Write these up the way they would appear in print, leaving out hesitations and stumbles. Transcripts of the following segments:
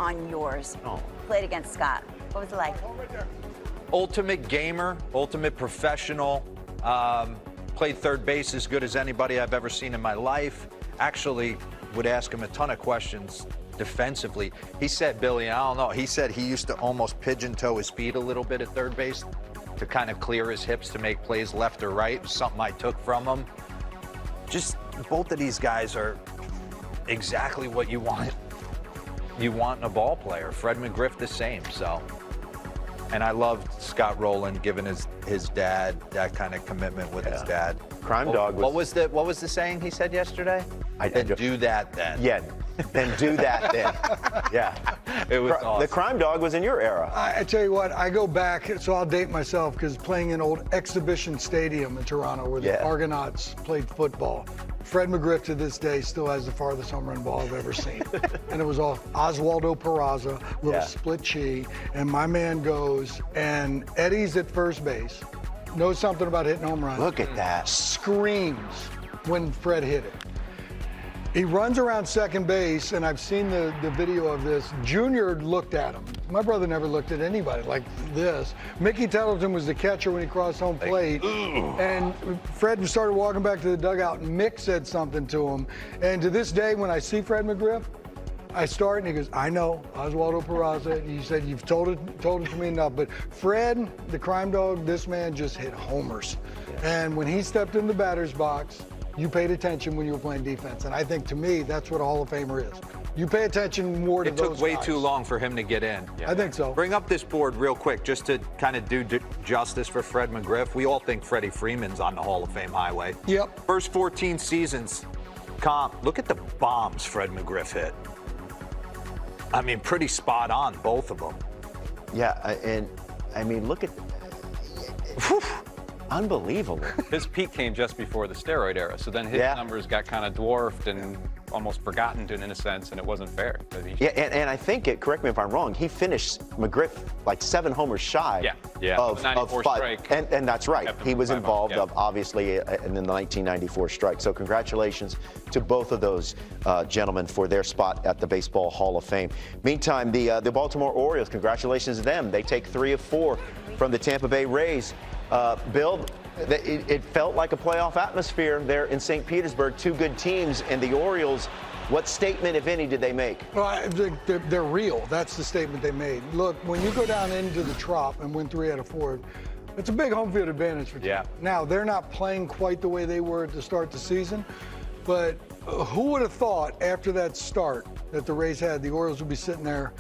on yours. Oh. Played against Scott. What was it like? Ultimate gamer, ultimate professional. Played third base as good as anybody I've ever seen in my life. Actually, would ask him a ton of questions defensively. He said, Billy, I don't know, he said he used to almost pigeon toe his feet a little bit at third base to kind of clear his hips to make plays left or right. Something I took from him. Just both of these guys are exactly what you want. You want in a ball player. Fred McGriff the same. So, and I loved Scott Rowland giving his dad that kind of commitment with his dad. Crime Dog was. What was the saying he said yesterday? Then do that then. Yeah, then do that then. Yeah. It was awesome. The Crime Dog was in your era. I tell you what, I go back, so I'll date myself, because playing in old Exhibition Stadium in Toronto where the Argonauts played football, Fred McGriff to this day still has the farthest home run ball I've ever seen. And it was off Oswaldo Peraza, little split chi, and my man goes, and Eddie's at first base, knows something about hitting home runs. Look at that. Screams when Fred hit it. He runs around second base, and I've seen the video of this. Junior looked at him. My brother never looked at anybody like this. Mickey Tettleton was the catcher when he crossed home plate. And Fred started walking back to the dugout, and Mick said something to him. And to this day, when I see Fred McGriff, I start, and he goes, I know, Oswaldo Peraza. He said, you've told it to me enough. But Fred, the Crime Dog, this man just hit homers. And when he stepped in the batter's box, you paid attention when you were playing defense. And I think, to me, that's what a Hall of Famer is. You pay attention more to those guys. It took way too long for him to get in. I think so. Bring up this board real quick just to kind of do justice for Fred McGriff. We all think Freddie Freeman's on the Hall of Fame highway. Yep. First 14 seasons, look at the bombs Fred McGriff hit. I mean, pretty spot on, both of them. Yeah, and I mean, look at, unbelievable. His peak came just before the steroid era, so then his numbers got kind of dwarfed and almost forgotten in a sense, and it wasn't fair. And I think, correct me if I'm wrong, he finished McGriff like 7 homers shy of 94 5. strike. And that's right. He was involved, of, obviously, in the 1994 strike. So congratulations to both of those gentlemen for their spot at the Baseball Hall of Fame. Meantime, the Baltimore Orioles, congratulations to them. They take 3 of 4 from the Tampa Bay Rays. Bill, it felt like a playoff atmosphere there in St. Petersburg. 2 good teams, and the Orioles, what statement, if any, did they make? Well, they're real. That's the statement they made. Look, when you go down into the Trop and win 3 out of 4, it's a big home field advantage for teams. Now, they're not playing quite the way they were to start the season, but who would have thought after that start that the Rays had, the Orioles would be sitting there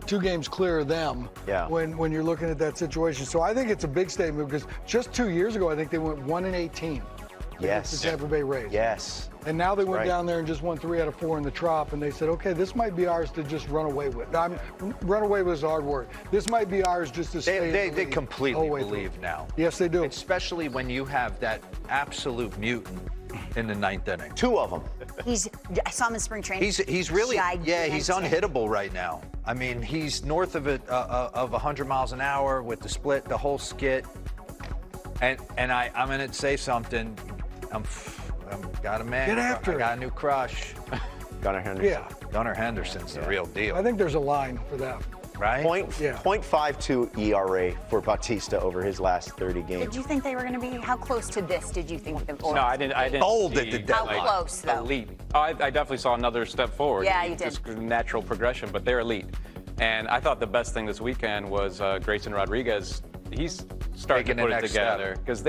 2 games clear of them when you're looking at that situation. So I think it's a big statement, because just 2 years ago, I think they went 1-18 against the Tampa Bay Rays. Yes. And now they went down there and just won 3 out of 4 in the Trop, and they said, okay, this might be ours to just run away with. Run away was a hard word. This might be ours just to stay. They completely believe now. Yes, they do. Especially when you have that absolute mutant in the 9th inning. 2 of them. I saw him in spring training. He's really, gigantic. he's unhittable right now. I mean, he's north of 100 miles an hour with the split, the whole skit. And I'm going to say something. I've got a man. Get after I got a new crush. Gunnar Henderson. Yeah. Gunnar Henderson's the real deal. I think there's a line for that. Right? 0.52 ERA for Bautista over his last 30 games. Did you think they were going to be? How close to this did you think the Orioles? No, I didn't. Bold see at the deadline. How close, though? Elite. Oh, I definitely saw another step forward. Yeah, you did. Just natural progression, but they're elite. And I thought the best thing this weekend was Grayson Rodriguez. He's starting to put it together, because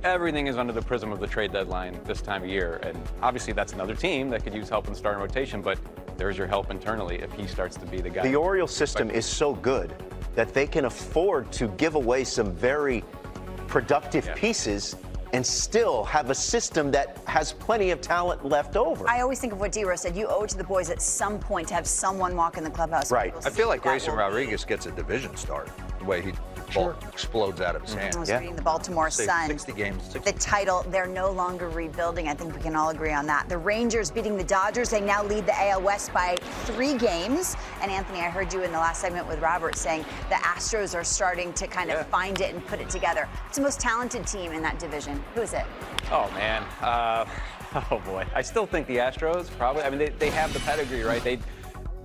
everything is under the prism of the trade deadline this time of year, and obviously that's another team that could use help in the starting rotation, but there's your help internally if he starts to be the guy. The Orioles system is so good that they can afford to give away some very productive pieces and still have a system that has plenty of talent left over. I always think of what D-Rose said. You owe it to the boys at some point to have someone walk in the clubhouse. Right. I feel like Grayson Rodriguez gets a division start, the way he explodes out of his hands. I was reading the Baltimore Sun. 60 games. The title, they're no longer rebuilding. I think we can all agree on that. The Rangers beating the Dodgers. They now lead the AL West by 3 games. And Anthony, I heard you in the last segment with Robert saying the Astros are starting to kind of find it and put it together. It's the most talented team in that division. Who is it? Oh, man. Oh, boy. I still think the Astros, probably. I mean, they have the pedigree, right?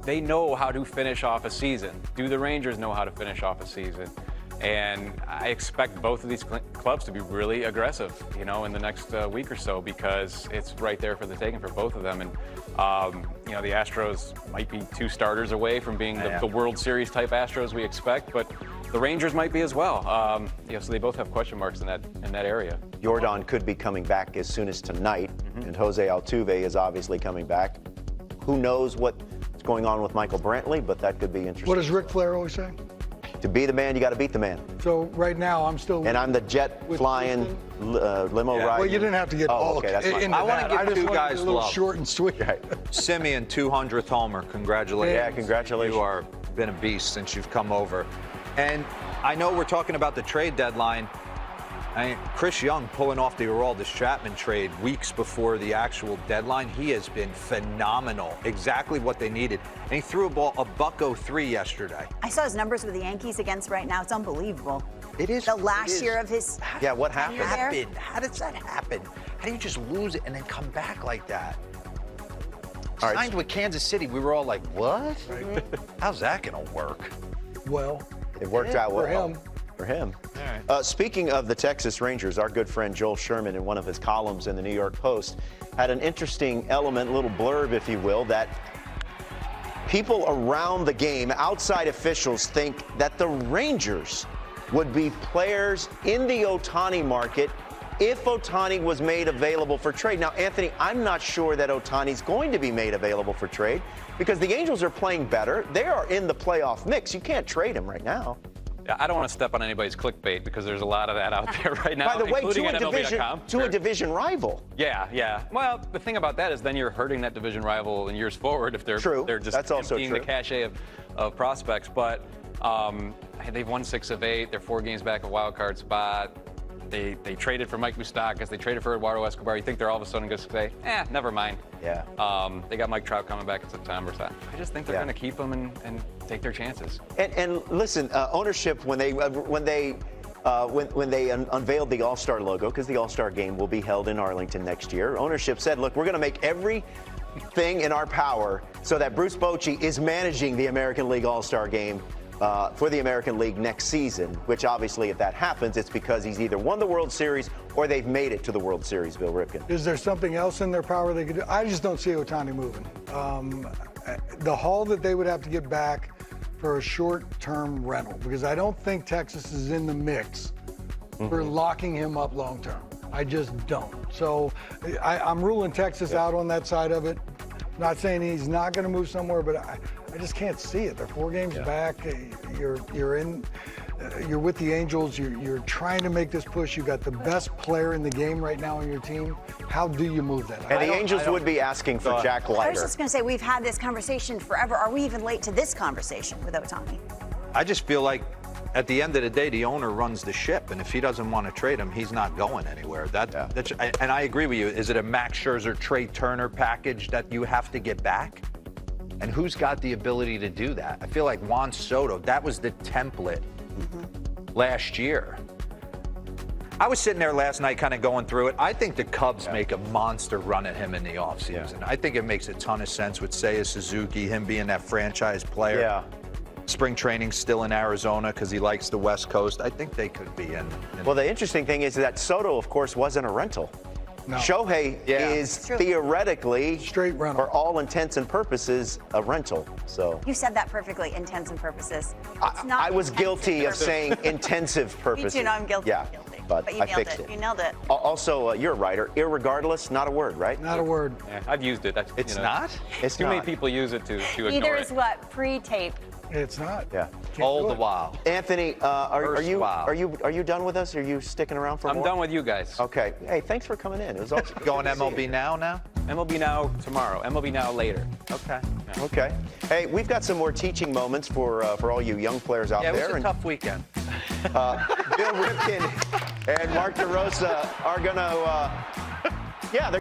they know how to finish off a season. Do the Rangers know how to finish off a season? And I expect both of these clubs to be really aggressive, in the next week or so, because it's right there for the taking for both of them. And, the Astros might be 2 starters away from being the World Series type Astros we expect, but the Rangers might be as well. So they both have question marks in that area. Jordan could be coming back as soon as tonight, and Jose Altuve is obviously coming back. Who knows what's going on with Michael Brantley, but that could be interesting. What does Ric Flair always say? To be the man, you got to beat the man. So right now, I'm still. And I'm the jet flying, limo riding. Well, you didn't have to get all okay, that's fine. I want to give two guys a little love. short and sweet. Right. Simeon, 200th homer. Congratulations. Yeah, congratulations. You are been a beast since you've come over. And I know we're talking about the trade deadline. Chris Young pulling off the Aroldis Chapman trade weeks before the actual deadline. He has been phenomenal. Exactly what they needed. And he threw a $103 yesterday. I saw his numbers with the Yankees against right now. It's unbelievable. It is. The last year of his. Yeah, what happened? How does that happen? How do you just lose it and then come back like that? All right. Signed with Kansas City, we were all like, what? How's that going to work? Well, it worked out well. For him. For him. All right. Speaking of the Texas Rangers, our good friend Joel Sherman, in one of his columns in the New York Post, had an interesting element, little blurb, if you will, that people around the game, outside officials, think that the Rangers would be players in the Ohtani market if Ohtani was made available for trade. Now, Anthony, I'm not sure that Ohtani's going to be made available for trade because the Angels are playing better. They are in the playoff mix. You can't trade him right now. Yeah, I don't want to step on anybody's clickbait because there's a lot of that out there right now. By the way, including to a division rival. Yeah. Well, the thing about that is then you're hurting that division rival in years forward if they're just That's also emptying true. the cachet of prospects. But they've won 6 of 8. They're 4 games back of wild card spot. They traded for Mike Moustakas. They traded for Eduardo Escobar. You think they're all of a sudden going to say, never mind. Yeah. They got Mike Trout coming back in September. So I just think they're going to keep him and take their chances. And listen, ownership when they unveiled the All-Star logo, because the All-Star game will be held in Arlington next year, ownership said, look, we're going to make everything in our power so that Bruce Bochy is managing the American League All-Star game for the American League next season, which obviously if that happens, it's because he's either won the World Series or they've made it to the World Series, Bill Ripken. Is there something else in their power they could do? I just don't see Ohtani moving. The haul that they would have to get back for a short-term rental, because I don't think Texas is in the mix for locking him up long-term. I just don't. So I'm ruling Texas out on that side of it. Not saying he's not going to move somewhere, but I just can't see it. They're 4 games back. You're with the Angels. You're trying to make this push. You got the best player in the game right now on your team. How do you move that? And the Angels would be asking for Jack Leiter. I was just going to say, we've had this conversation forever. Are we even late to this conversation with Ohtani? I just feel like at the end of the day, the owner runs the ship, and if he doesn't want to trade him, he's not going anywhere. And I agree with you. Is it a Max Scherzer, Trey Turner package that you have to get back? And who's got the ability to do that? I feel like Juan Soto, that was the template last year. I was sitting there last night kind of going through it. I think the Cubs make a monster run at him in the offseason. I think it makes a ton of sense with Seiya Suzuki, him being that franchise player. Yeah. Spring training still in Arizona because he likes the West Coast. I think they could be in. Well, the interesting thing is that Soto, of course, wasn't a rental. No. Shohei is theoretically, straight rental, for all intents and purposes, a rental. So you said that perfectly, intents and purposes. I was guilty of saying intensive purposes. Me too, no, I'm guilty. Yeah, but you I nailed fixed it. You nailed it. Also, you're a writer. Irregardless, not a word, right? Not a word. Yeah, I've used it. It's not? It's too not. many people use it to ignore Either it. is what? Pre-tape. It's not. Yeah. All the while. Anthony, are you done with us? Are you sticking around for more? I'm done with you guys. Okay. Hey, thanks for coming in. It was awesome. Going MLB now? MLB Now tomorrow. MLB Now later. Okay. Yeah. Okay. Hey, we've got some more teaching moments for all you young players out Yeah, there. it was a tough weekend. Bill Ripken and Mark DeRosa are going to, they're